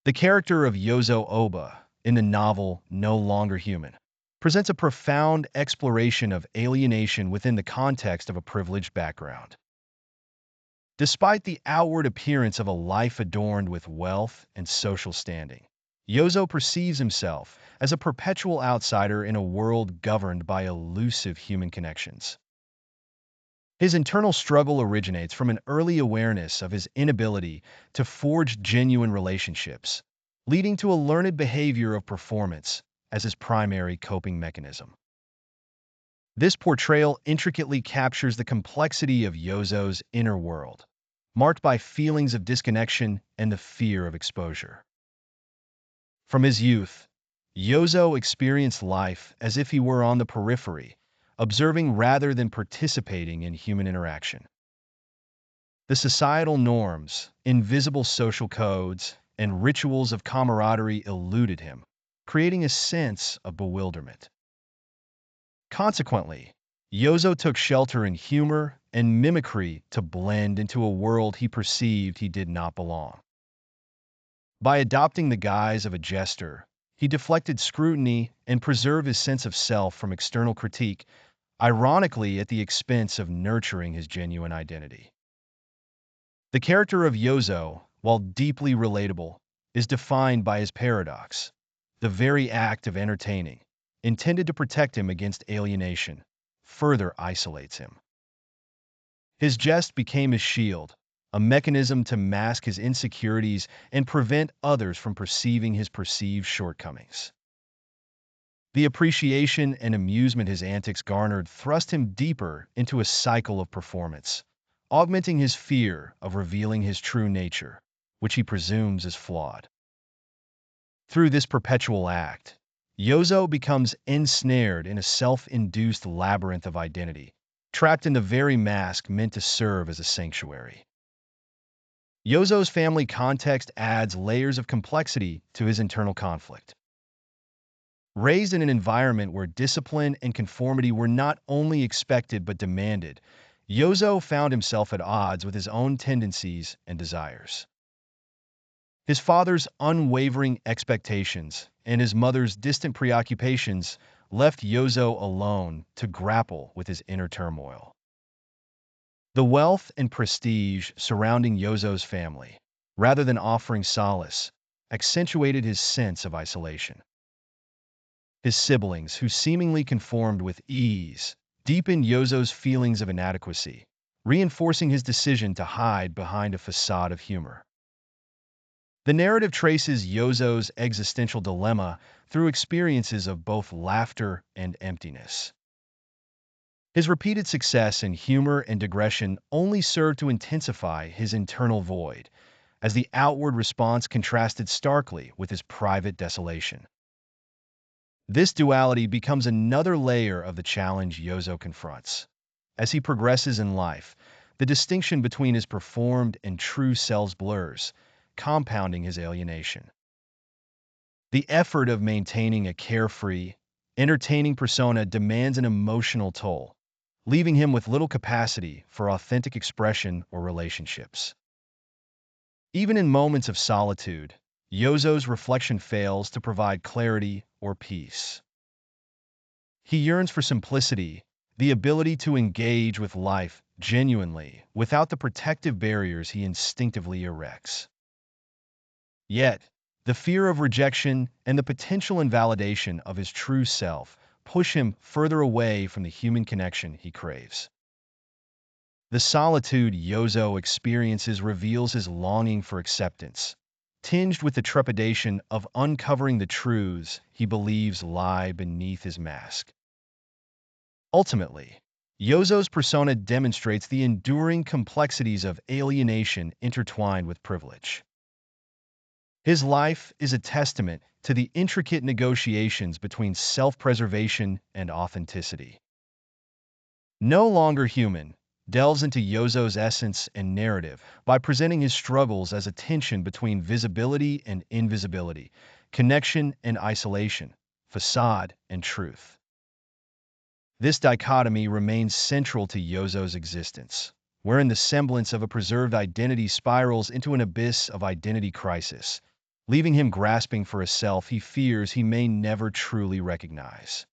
The character of Yozo Oba in the novel No Longer Human presents a profound exploration of alienation within the context of a privileged background. Despite the outward appearance of a life adorned with wealth and social standing, Yozo perceives himself as a perpetual outsider in a world governed by elusive human connections. His internal struggle originates from an early awareness of his inability to forge genuine relationships, leading to a learned behavior of performance as his primary coping mechanism. This portrayal intricately captures the complexity of Yozo's inner world, marked by feelings of disconnection and the fear of exposure. From his youth, Yozo experienced life as if he were on the periphery, observing rather than participating in human interaction. The societal norms, invisible social codes, and rituals of camaraderie eluded him, creating a sense of bewilderment. Consequently, Yozo took shelter in humor and mimicry to blend into a world he perceived he did not belong. By adopting the guise of a jester, he deflected scrutiny and preserved his sense of self from external critique, ironically at the expense of nurturing his genuine identity. The character of Yozo, while deeply relatable, is defined by his paradox. The very act of entertaining, intended to protect him against alienation, further isolates him. His jest became his shield, a mechanism to mask his insecurities and prevent others from perceiving his perceived shortcomings. The appreciation and amusement his antics garnered thrust him deeper into a cycle of performance, augmenting his fear of revealing his true nature, which he presumes is flawed. Through this perpetual act, Yozo becomes ensnared in a self-induced labyrinth of identity, trapped in the very mask meant to serve as a sanctuary. Yozo's family context adds layers of complexity to his internal conflict. Raised in an environment where discipline and conformity were not only expected but demanded, Yozo found himself at odds with his own tendencies and desires. His father's unwavering expectations and his mother's distant preoccupations left Yozo alone to grapple with his inner turmoil. The wealth and prestige surrounding Yozo's family, rather than offering solace, accentuated his sense of isolation. His siblings, who seemingly conformed with ease, deepened Yozo's feelings of inadequacy, reinforcing his decision to hide behind a facade of humor. The narrative traces Yozo's existential dilemma through experiences of both laughter and emptiness. His repeated success in humor and digression only served to intensify his internal void, as the outward response contrasted starkly with his private desolation. This duality becomes another layer of the challenge Yozo confronts. As he progresses in life, the distinction between his performed and true selves blurs, compounding his alienation. The effort of maintaining a carefree, entertaining persona demands an emotional toll, leaving him with little capacity for authentic expression or relationships. Even in moments of solitude, Yozo's reflection fails to provide clarity or peace. He yearns for simplicity, the ability to engage with life genuinely without the protective barriers he instinctively erects. Yet, the fear of rejection and the potential invalidation of his true self push him further away from the human connection he craves. The solitude Yozo experiences reveals his longing for acceptance, tinged with the trepidation of uncovering the truths he believes lie beneath his mask. Ultimately, Yozo's persona demonstrates the enduring complexities of alienation intertwined with privilege. His life is a testament to the intricate negotiations between self-preservation and authenticity. No Longer Human delves into Yozo's essence and narrative by presenting his struggles as a tension between visibility and invisibility, connection and isolation, facade and truth. This dichotomy remains central to Yozo's existence, wherein the semblance of a preserved identity spirals into an abyss of identity crisis, leaving him grasping for a self he fears he may never truly recognize.